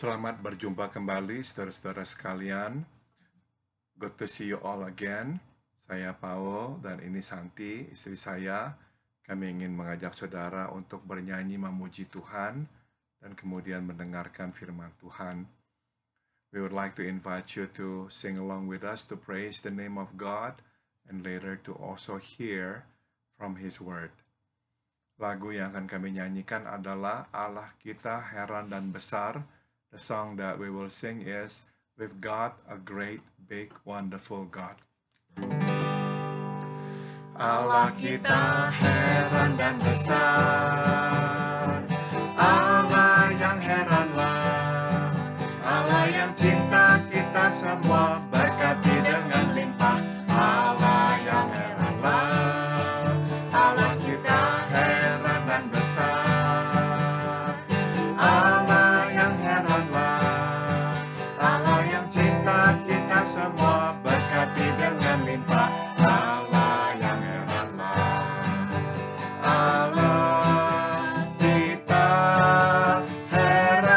Selamat berjumpa kembali, saudara-saudara sekalian. Good to see you all again. Saya Paul dan ini Santi, istri saya. Kami ingin mengajak saudara untuk bernyanyi memuji Tuhan dan kemudian mendengarkan firman Tuhan. We would like to invite you to sing along with us to praise the name of God and later to also hear from His Word. Lagu yang akan kami nyanyikan adalah Allah Kita Heran dan Besar. The song that we will sing is We've Got a Great Big Wonderful God. Allah kita heran dan besar, Allah yang heranlah, Allah yang cinta kita semua, berkati dengan limpah. Allah yang heranlah, Allah kita heran dan besar, Allah yang heranlah, Allah yang cinta kita semua, berkati dengan limpah. Allah yang heranlah, Allah kita heran.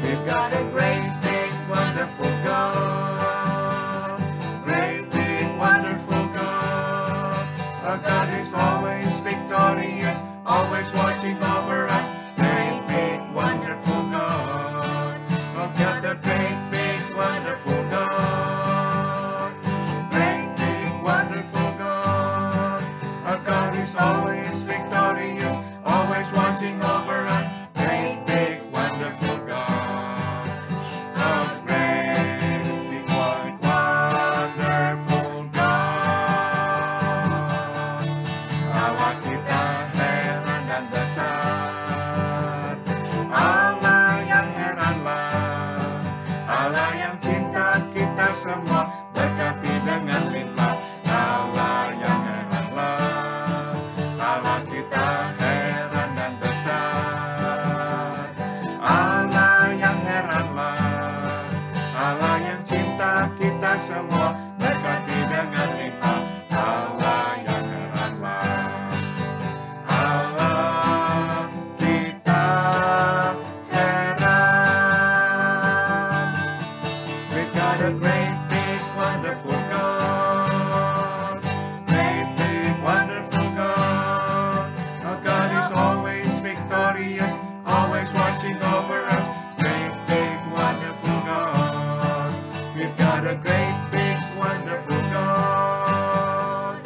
We've got a great big wonderful God, great big wonderful God. Our God is always victorious, always watching over us. Great big wonderful God, we've got a great big wonderful God, great big wonderful God. Our God is always victorious, always watching over us. Great big wonderful God, a great big wonderful God. Allah kita heran dan besar, Allah yang heranlah, Allah yang cinta kita semua, berkati dengan limpah. Allah yang heranlah, Allah kita heran dan besar, Allah yang heranlah, Allah yang cinta kita semua, berkati dengan limpah. Allah yang heranlah, Allah kita heran. We've got a great big wonderful God, great big wonderful God. Our God is always victorious, always watching over us. Great big wonderful God, we've got a great big wonderful God,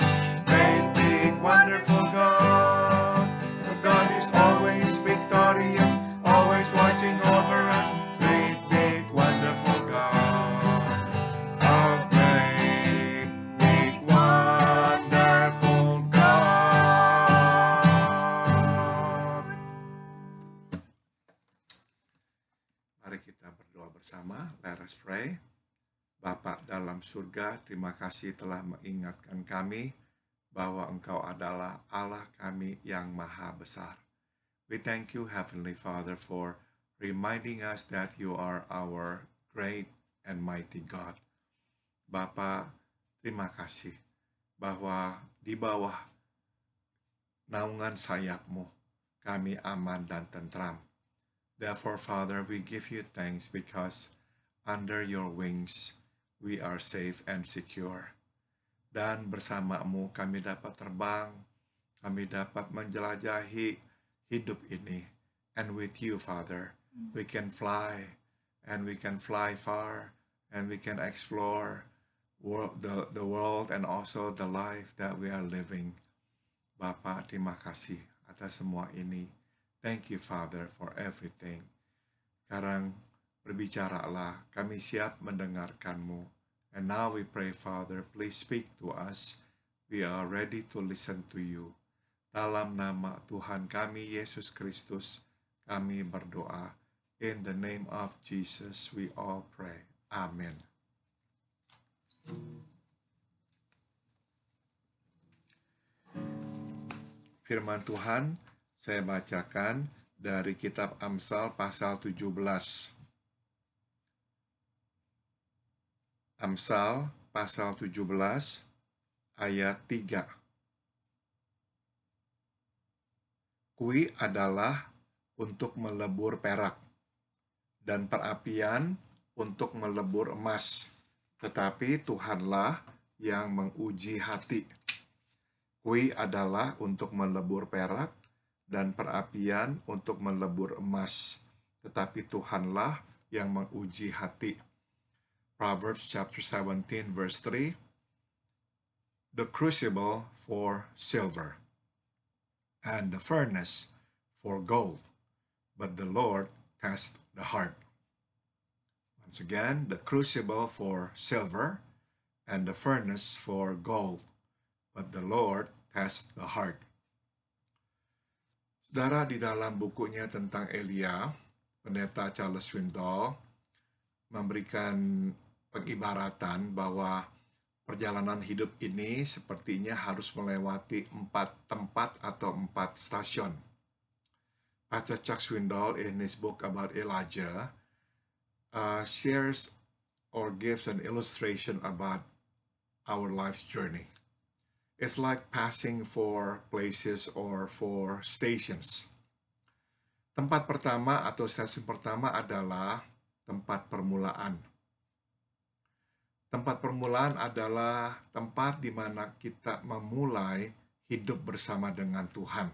great big wonderful God. Our God is always victorious, always watching over us. Great big wonderful God, a great big wonderful God. Mari kita berdoa bersama. Let us pray. Bapa dalam surga, terima kasih telah mengingatkan kami bahwa Engkau adalah Allah kami yang maha besar. We thank you, Heavenly Father, for reminding us that you are our great and mighty God. Bapa, terima kasih bahwa di bawah naungan sayap-Mu kami aman dan tentram. Therefore, Father, we give you thanks because under your wings we are safe and secure. Dan bersama-Mu kami dapat terbang, kami dapat menjelajahi hidup ini. And with you, Father, we can fly, and we can fly far, and we can explore the world and also the life that we are living. Bapa, terima kasih atas semua ini. Thank you, Father, for everything. Sekarang berbicaralah, kami siap mendengarkan-Mu. And now we pray, Father, please speak to us. We are ready to listen to you. Dalam nama Tuhan kami, Yesus Kristus, kami berdoa. In the name of Jesus, we all pray. Amen. Firman Tuhan saya bacakan dari kitab Amsal pasal 17. Amsal pasal 17 ayat 3. Kui adalah untuk melebur perak, dan perapian untuk melebur emas. Tetapi Tuhanlah yang menguji hati. Kui adalah untuk melebur perak, dan perapian untuk melebur emas. Tetapi Tuhanlah yang menguji hati. Proverbs chapter 17 verse 3. The crucible for silver, and the furnace for gold, but the Lord tests the heart. Once again, the crucible for silver, and the furnace for gold, but the Lord tests the heart. Saudara, di dalam bukunya tentang Elia, pendeta Charles Swindoll memberikan pengibaratan bahwa perjalanan hidup ini sepertinya harus melewati 4 tempat atau 4 stasiun. Pastor Chuck Swindoll in his book about Elijah shares or gives an illustration about our life's journey. It's like passing 4 places or 4 stations. Tempat pertama atau stasiun pertama adalah tempat permulaan. Tempat permulaan adalah tempat di mana kita memulai hidup bersama dengan Tuhan.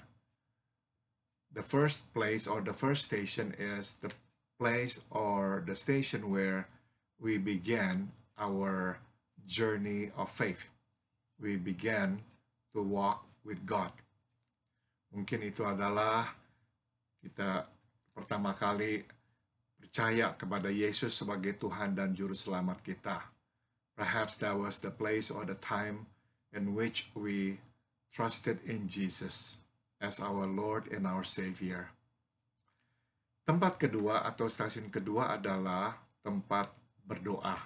The first place or the first station is the place or the station where we began our journey of faith. We began to walk with God. Mungkin itu adalah kita pertama kali percaya kepada Yesus sebagai Tuhan dan Juru Selamat kita. Perhaps that was the place or the time in which we trusted in Jesus as our Lord and our Savior. Tempat kedua atau stasiun kedua adalah tempat berdoa.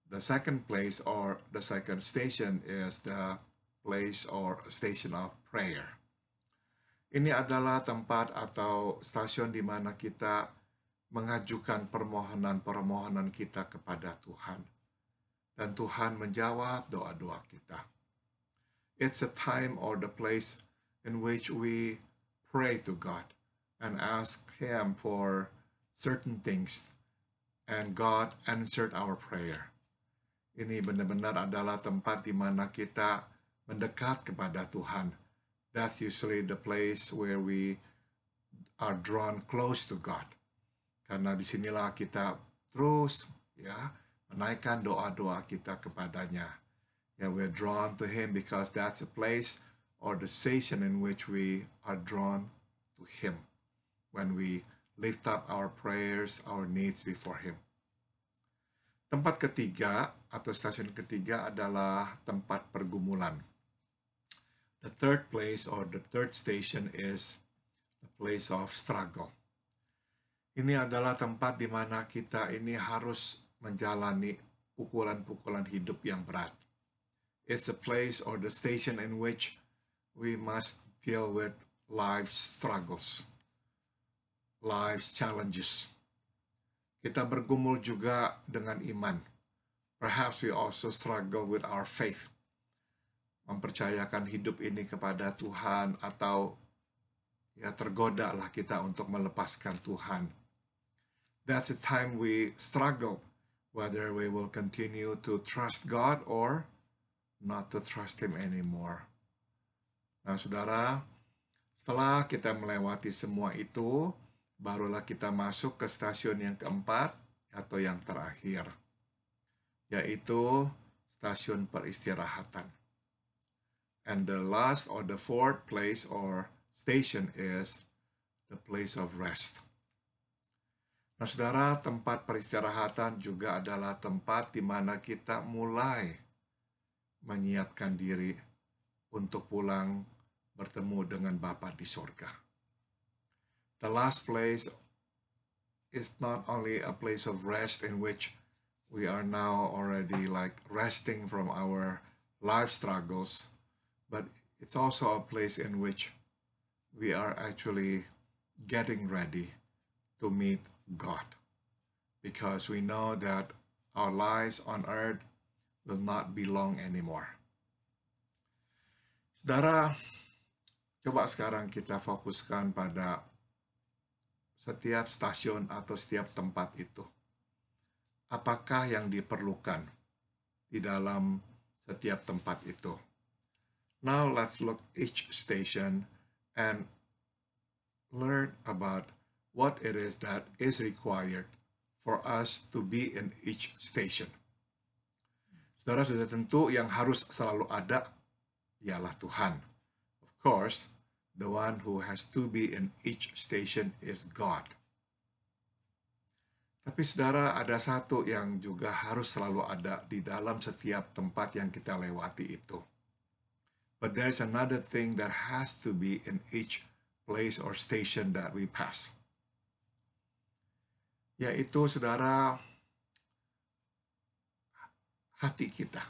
The second place or the second station is the place or station of prayer. Ini adalah tempat atau stasiun di mana kita mengajukan permohonan-permohonan kita kepada Tuhan. Dan Tuhan menjawab doa-doa kita. It's a time or the place in which we pray to God and ask Him for certain things, and God answered our prayer. Ini benar-benar adalah tempat di mana kita mendekat kepada Tuhan. That's usually the place where we are drawn close to God. Karena disinilah kita terus menaikkan doa-doa kita kepadanya. We're drawn to Him because that's a place or the station in which we are drawn to Him when we lift up our prayers, our needs before Him. Tempat ketiga atau stasiun ketiga adalah tempat pergumulan. The third place or the third station is the place of struggle. Ini adalah tempat di mana kita ini harus menjalani pukulan-pukulan hidup yang berat. It's a place or the station in which we must deal with life's struggles, life's challenges. Kita bergumul juga dengan iman. Perhaps we also struggle with our faith. Mempercayakan hidup ini kepada Tuhan atau tergoda lah kita untuk melepaskan Tuhan. That's a time we struggle whether we will continue to trust God or not to trust Him anymore. Nah, saudara, setelah kita melewati semua itu, barulah kita masuk ke stasiun yang keempat atau yang terakhir, yaitu stasiun peristirahatan. And the last or the fourth place or station is the place of rest. Nah, saudara, tempat peristirahatan juga adalah tempat di mana kita mulai menyiapkan diri untuk pulang bertemu dengan Bapa di sorga. The last place is not only a place of rest in which we are now already like resting from our life struggles, but it's also a place in which we are actually getting ready to meet God, because we know that our lives on earth will not be long anymore. Saudara, coba sekarang kita fokuskan pada setiap stasiun atau setiap tempat itu. Apakah yang diperlukan di dalam setiap tempat itu? Now let's look each station and learn about what it is that is required for us to be in each station. Saudara sudah tentu yang harus selalu ada ialah Tuhan. Of course, the one who has to be in each station is God. Tapi saudara, ada satu yang juga harus selalu ada di dalam setiap tempat yang kita lewati itu. But there's another thing that has to be in each place or station that we pass. Yaitu, saudara, hati kita.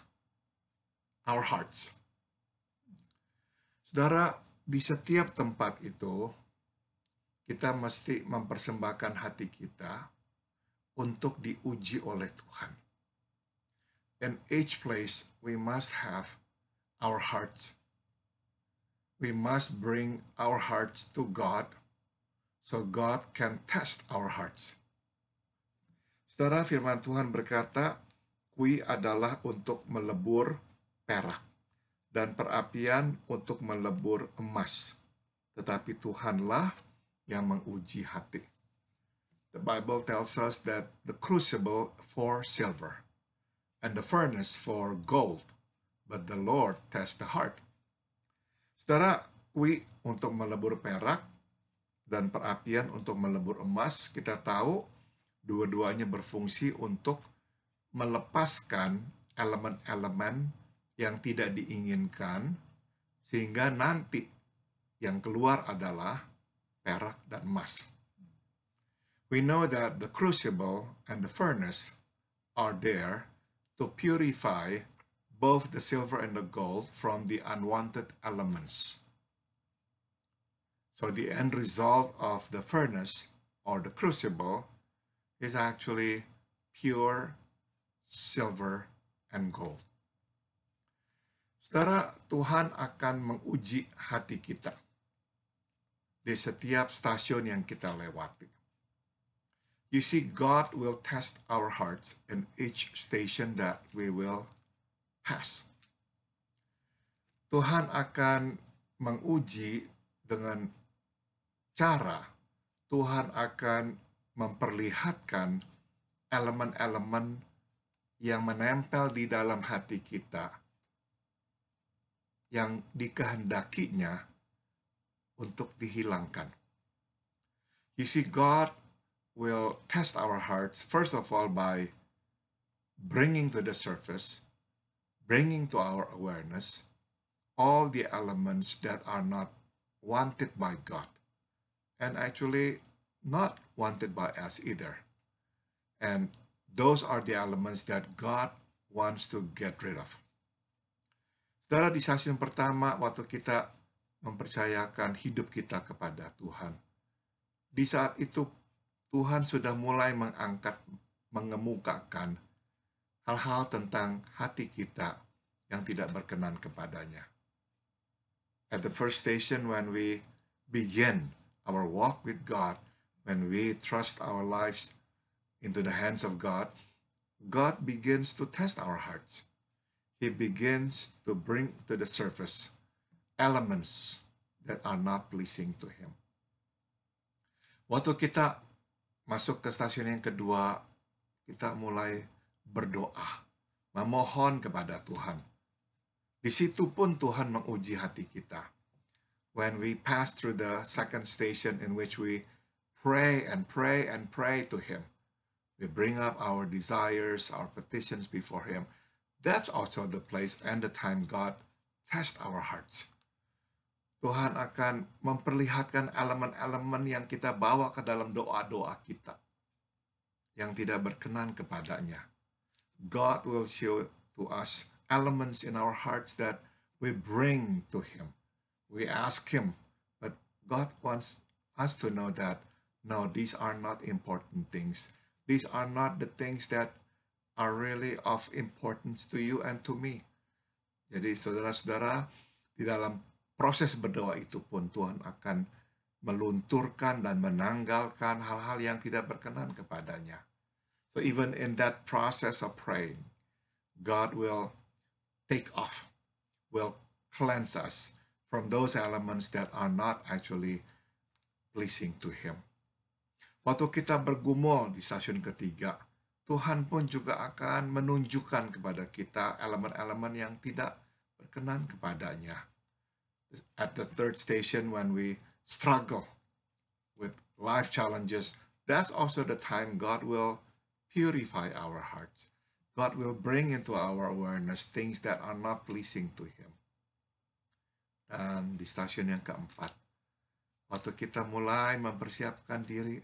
Our hearts. Saudara, di setiap tempat itu, kita mesti mempersembahkan hati kita untuk diuji oleh Tuhan. In each place, we must have our hearts. We must bring our hearts to God, so God can test our hearts. Saudara, firman Tuhan berkata, kui adalah untuk melebur perak, dan perapian untuk melebur emas. Tetapi Tuhanlah yang menguji hati. The Bible tells us that the crucible for silver and the furnace for gold, but the Lord tests the heart. Saudara, kui untuk melebur perak dan perapian untuk melebur emas, kita tahu dua-duanya berfungsi untuk melepaskan elemen-elemen yang tidak diinginkan, sehingga nanti yang keluar adalah perak dan emas. We know that the crucible and the furnace are there to purify both the silver and the gold from the unwanted elements. So the end result of the furnace or the crucible is actually pure silver and gold. Saudara, Tuhan akan menguji hati kita di setiap stasiun yang kita lewati. You see, God will test our hearts in each station that we will pass. Tuhan akan menguji dengan cara Tuhan akan memperlihatkan elemen-elemen yang menempel di dalam hati kita, yang dikehendakinya untuk dihilangkan. You see, God will test our hearts, first of all, by bringing to the surface, bringing to our awareness, all the elements that are not wanted by God, and actually not wanted by us either. And those are the elements that God wants to get rid of. Saudara, di stasiun pertama, waktu kita mempercayakan hidup kita kepada Tuhan, di saat itu Tuhan sudah mulai mengemukakan hal-hal tentang hati kita yang tidak berkenan kepadanya. At the first station, when we begin our walk with God, when we trust our lives into the hands of God, God begins to test our hearts. He begins to bring to the surface elements that are not pleasing to Him. Waktu kita masuk ke stasiun yang kedua, kita mulai berdoa, memohon kepada Tuhan. Di situ pun Tuhan menguji hati kita. When we pass through the second station in which we pray and pray and pray to Him, we bring up our desires, our petitions before Him. That's also the place and the time God tests our hearts. Tuhan akan memperlihatkan elemen-elemen yang kita bawa ke dalam doa-doa kita yang tidak berkenan kepadanya. God will show to us elements in our hearts that we bring to Him. We ask Him, but God wants us to know that, no, these are not important things. These are not the things that are really of importance to you and to me. Jadi saudara-saudara, di dalam proses berdoa itu pun Tuhan akan melunturkan dan menanggalkan hal-hal yang tidak berkenan kepadanya. So even in that process of praying, God will take off, will cleanse us from those elements that are not actually pleasing to Him. Waktu kita bergumul di stasiun ketiga, Tuhan pun juga akan menunjukkan kepada kita elemen-elemen yang tidak berkenan kepadanya. At the third station, when we struggle with life challenges, that's also the time God will purify our hearts. God will bring into our awareness things that are not pleasing to Him. Dan di stasiun yang keempat, waktu kita mulai mempersiapkan diri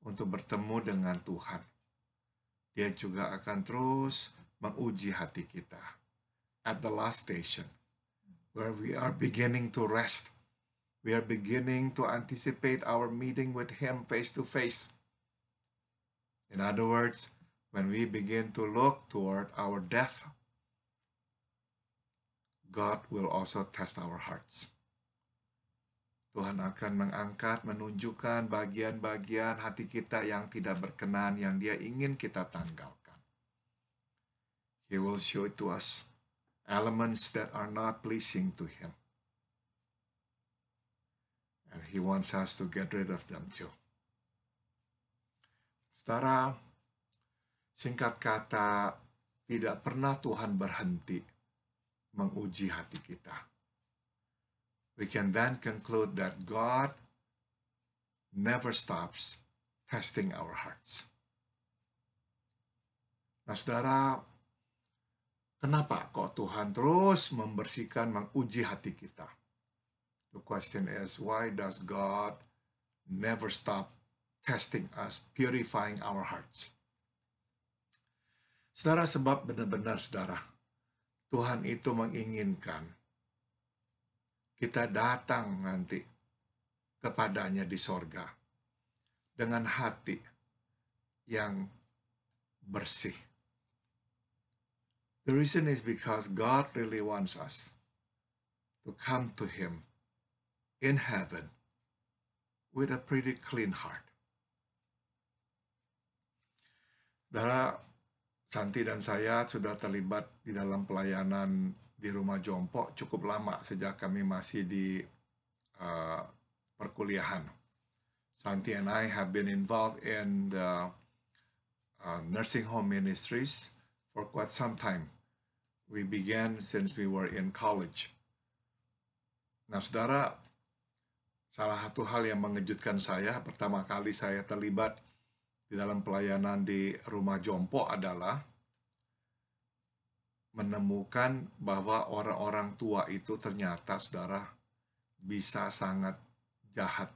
untuk bertemu dengan Tuhan, Dia juga akan terus menguji hati kita. At the last station, where we are beginning to rest, we are beginning to anticipate our meeting with Him face to face. In other words, when we begin to look toward our death, God will also test our hearts. Tuhan akan mengangkat, menunjukkan bagian-bagian hati kita yang tidak berkenan, yang Dia ingin kita tanggalkan. He will show to us elements that are not pleasing to Him. And He wants us to get rid of them too. Saudara, singkat kata, tidak pernah Tuhan berhenti menguji hati kita. We can then conclude that God never stops testing our hearts. Nah, saudara, kenapa kok Tuhan terus membersihkan, menguji hati kita? The question is, why does God never stop testing us, purifying our hearts? Saudara, sebab benar-benar, saudara, Tuhan itu menginginkan kita datang nanti kepadanya di sorga dengan hati yang bersih. The reason is because God really wants us to come to Him in heaven with a pretty clean heart. Saudara, Santi dan saya sudah terlibat di dalam pelayanan di Rumah Jompo cukup lama, sejak kami masih di perkuliahan. Santi and I have been involved in the nursing home ministries for quite some time. We began since we were in college. Nah, saudara, salah satu hal yang mengejutkan saya, pertama kali saya terlibat di dalam pelayanan di Rumah Jompo adalah menemukan bahwa orang-orang tua itu ternyata, saudara, bisa sangat jahat.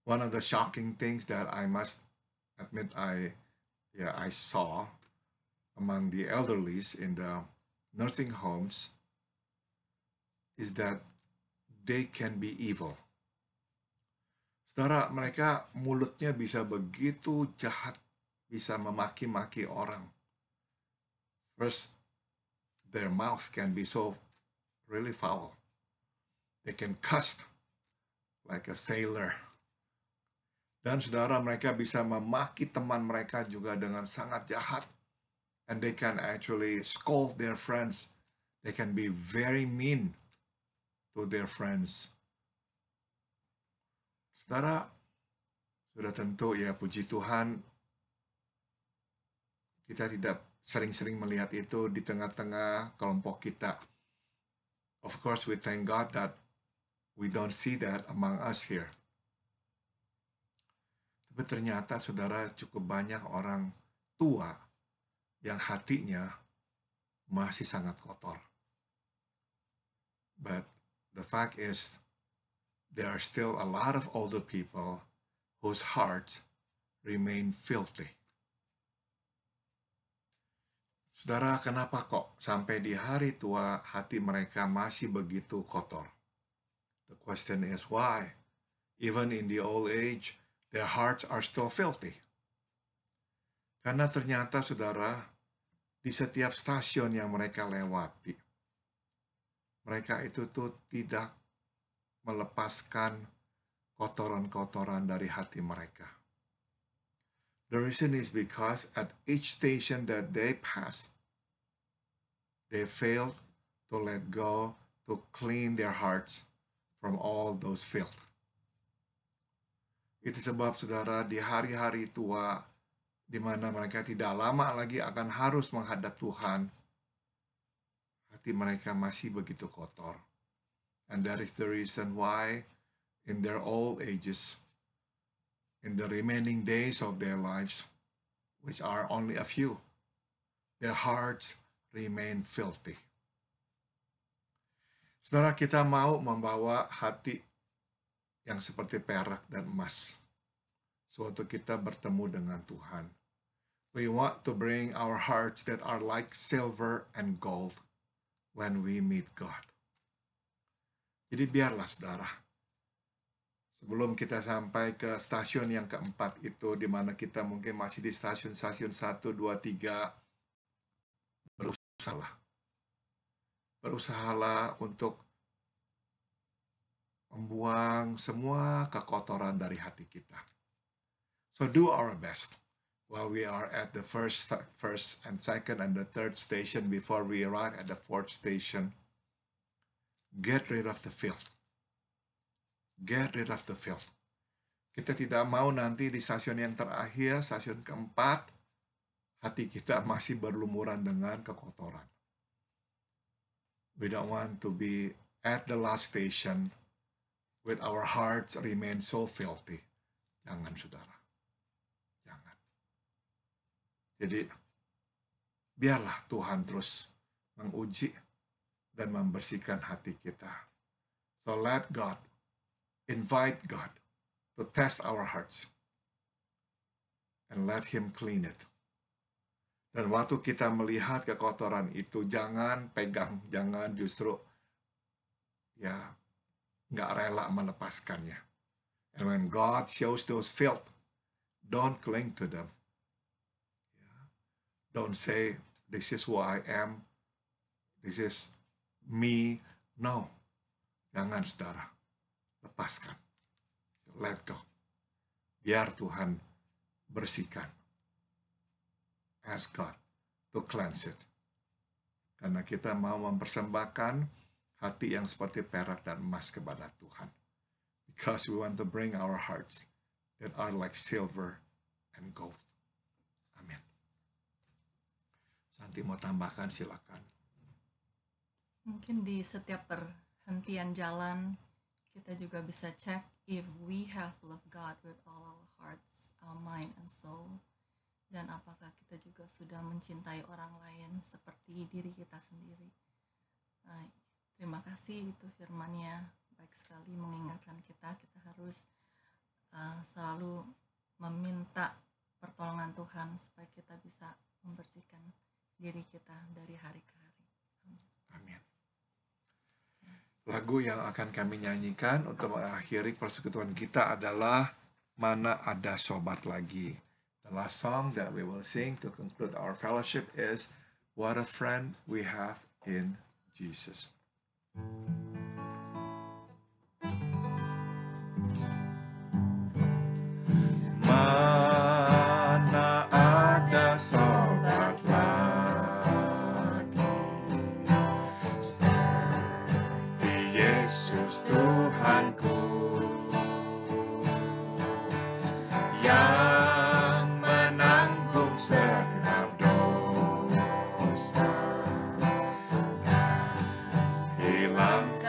One of the shocking things that I must admit I saw among the elderlies in the nursing homes is that they can be evil. Saudara, mereka mulutnya bisa begitu jahat, bisa memaki-maki orang. First, their mouth can be so really foul. They can cuss like a sailor. Dan saudara, mereka bisa memaki teman mereka juga dengan sangat jahat. And they can actually scold their friends. They can be very mean to their friends. Saudara, sudah tentu ya, puji Tuhan, kita tidak sering-sering melihat itu di tengah-tengah kelompok kita. Of course, we thank God that we don't see that among us here. Tapi ternyata, saudara, cukup banyak orang tua yang hatinya masih sangat kotor. But the fact is, there are still a lot of older people whose hearts remain filthy. Saudara, kenapa kok sampai di hari tua hati mereka masih begitu kotor? The question is why? Even in the old age, their hearts are still filthy. Karena ternyata, saudara, di setiap stasiun yang mereka lewati, mereka itu tuh tidak melepaskan kotoran-kotoran dari hati mereka. The reason is because at each station that they pass, they failed to let go, to clean their hearts from all those filth. Itu sebab saudara, di hari-hari tua, di mana mereka tidak lama lagi akan harus menghadap Tuhan, hati mereka masih begitu kotor. And that is the reason why in their old ages, in the remaining days of their lives, which are only a few, their hearts remain filthy. Saudara, kita mau membawa hati yang seperti perak dan emas suatu kita bertemu dengan Tuhan. We want to bring our hearts that are like silver and gold when we meet God. Jadi biarlah saudara, sebelum kita sampai ke stasiun yang keempat itu, di mana kita mungkin masih di stasiun-stasiun 1, 2, 3, berusahalah untuk membuang semua kekotoran dari hati kita. So do our best while we are at the first and second and the third station before we arrive at the fourth station. Get rid of the filth. Get rid of the filth. Kita tidak mau nanti di stasiun yang terakhir, stasiun keempat, hati kita masih berlumuran dengan kekotoran. We don't want to be at the last station with our hearts remain so filthy. Jangan, saudara. Jangan. Jadi, biarlah Tuhan terus menguji dan membersihkan hati kita. So let God, invite God to test our hearts and let Him clean it. Dan waktu kita melihat kekotoran itu, jangan pegang, jangan justru nggak rela melepaskannya. And when God shows those filth, don't cling to them. Don't say, this is who I am, this is me. No. Jangan, saudara. Lepaskan. Let go. Biar Tuhan bersihkan. Ask God to cleanse it. Karena kita mau mempersembahkan hati yang seperti perak dan emas kepada Tuhan. Because we want to bring our hearts that are like silver and gold. Amin. Nanti mau tambahkan, silakan. Mungkin di setiap perhentian jalan, kita juga bisa cek if we have loved God with all our hearts, our mind, and soul. Dan apakah kita juga sudah mencintai orang lain seperti diri kita sendiri. Terima kasih, itu firman-Nya baik sekali mengingatkan kita harus selalu meminta pertolongan Tuhan supaya kita bisa membersihkan diri kita dari hari ke hari. Amin. Lagu yang akan kami nyanyikan untuk mengakhiri persekutuan kita adalah Mana Ada Sobat Lagi. The last song that we will sing to conclude our fellowship is What a Friend We Have in Jesus. Mana ada sobat lagi seperti Yesus Tuhanku, yang menanggung segenap dosa dan hilangkan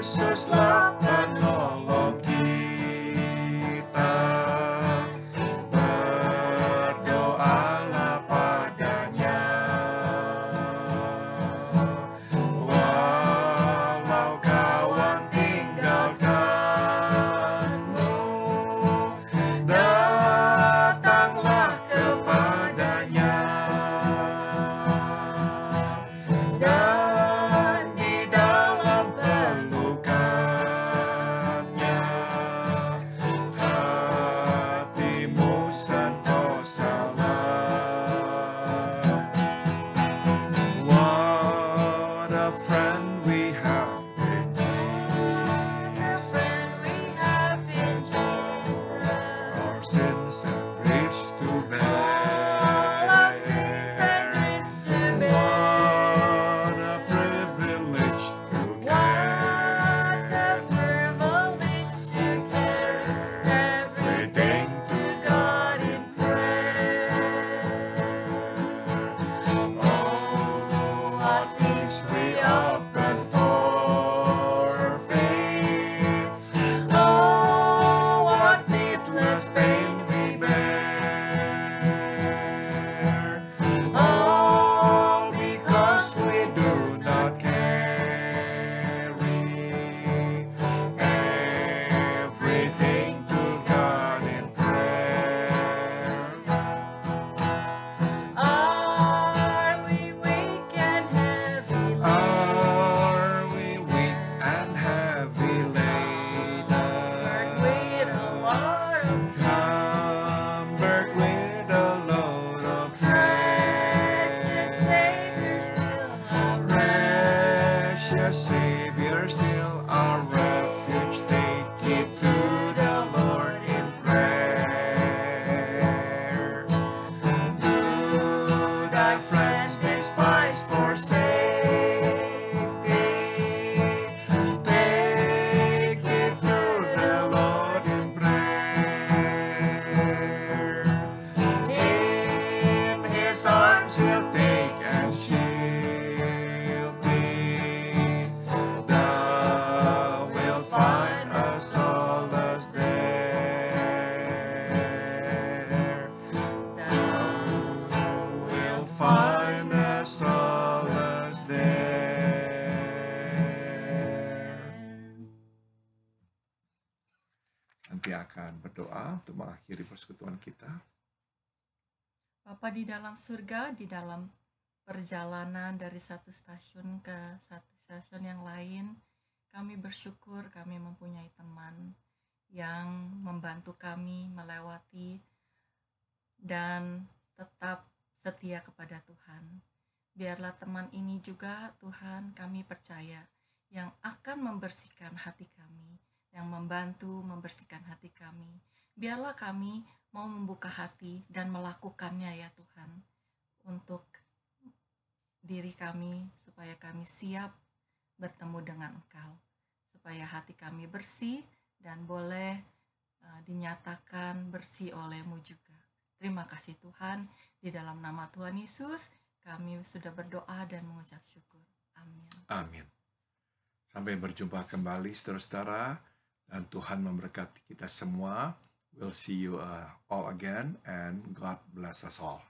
Yesuslah penolong kita, berdoalah padanya. Walau kawan tinggalkanmu, datanglah kepadanya. Dan di dalam pelukannya, hatimu sentosalah. What a friend we have in Jesus. Our sins and griefs to bear. What a privilege to carry everything to God in prayer. Oh, what peace we often forfeit. Oh, what needless pain we bear. All because we do not carry everything to God in prayer. Are we weak and heavy Are we weak and heavy laden? with a lot of Cumbered with a load of precious care. Savior, still our Precious Savior, still our refuge. Take it to the Lord in prayer. Do thy friends despise for safety? Take it to the Lord in prayer. In His arms He'll take and shield thee. Thou wilt find a solace there. Thou wilt find a solace there. Nanti akan berdoa untuk mengakhiri persekutuan kita. Bapa di dalam surga, di dalam perjalanan dari satu stasiun ke satu stasiun yang lain, kami bersyukur kami mempunyai teman yang membantu kami melewati dan tetap setia kepada Tuhan. Biarlah teman ini juga, Tuhan, kami percaya, yang akan membersihkan hati kami, yang membantu membersihkan hati kami. Biarlah kami mau membuka hati dan melakukannya ya Tuhan, untuk diri kami, supaya kami siap bertemu dengan Engkau, supaya hati kami bersih dan boleh dinyatakan bersih oleh-Mu juga. Terima kasih Tuhan, di dalam nama Tuhan Yesus kami sudah berdoa dan mengucap syukur. Amin. Amin. Sampai berjumpa kembali saudara-saudara, dan Tuhan memberkati kita semua. We'll see you all again, and God bless us all.